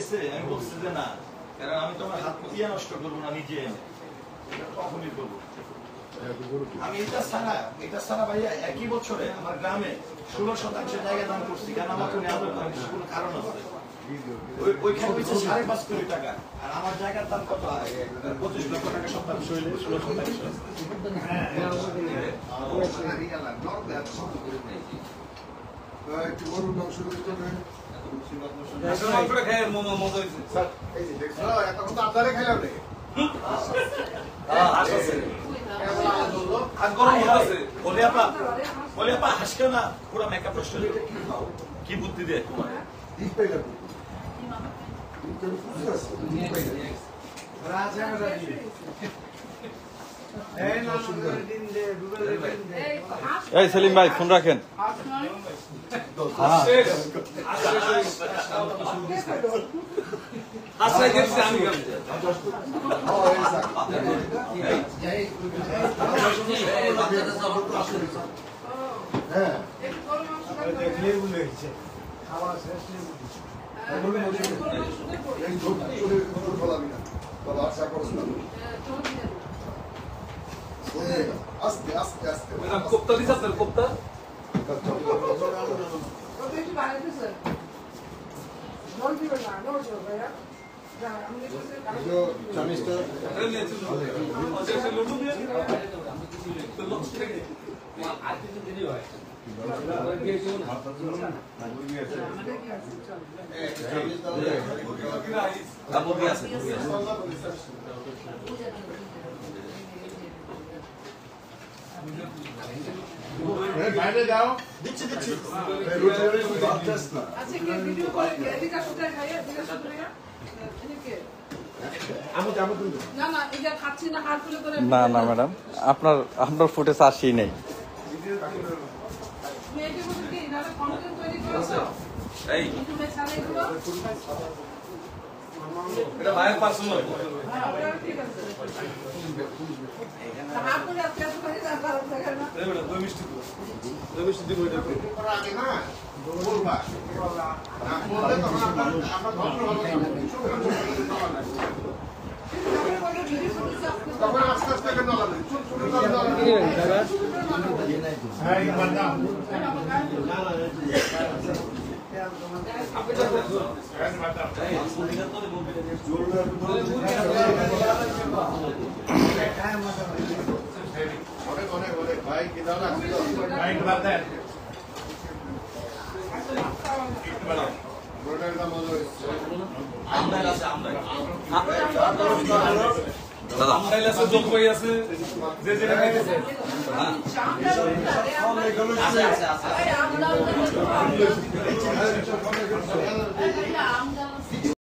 গেছে আমি বলছি যে না, কারণ আমি তোমার হাত ইয়ে নষ্ট করবো না নিজে, কখনই করবো আমি। এটা ছাড়া ভাইয়া একই বছরে আমার গ্রামে 16% জায়গা দান করছি, কারণ আমার কোনো কারণ আছে। ওইখানে হচ্ছে 5.5 কোটি টাকা, আর আমার জায়গার দাম কত? 25 লক্ষ টাকা সপ্তাহ, 16 হাসকে না পুরো মেকআপ নষ্ট কি বুদ্ধি দেয় তোমার? এই সেলিম ভাই ফোন রাখেন। আস্তে আস্তে আস্তে কোপ্তা দিস আপনার কোপ্তা বাইরে যাও দিচ্ছি আচ্ছা কি ভিডিও কল এদিকে শুতে খাইয়া এদিকে শুতে খাইয়া এদিকে না না এটা খাচ্ছি না হাত তুলে করে না না ম্যাডাম, আপনার ফুটেজ আসেই নেই। মেয়েকে বলতে কি না কন্টেন্ট তৈরি করেছো এই ইউটিউবে ছাড়ে এগুলো এটা ভাইয়ের পার্সোনাল হ্যাঁ ওটা ঠিক আছে হাত তুলে আজকে করে না কারণ দেখেন না এই বড় দুই মিষ্টি দিব এটা করার আগে না বলবা না বললে তখন আমরা ধর্ম তখন আস্তে আস্তে কেন লাগে ছোট ছোট হ্যাঁ বান্দা অনেক অনেক অনেক ভাই কি দাও না ভাই বাদ দেন বড়টার দাম হলো আমদানি আছে দাদা আমদাইল আছে জলপাই আছে যে যেটা খাইতেছে আছে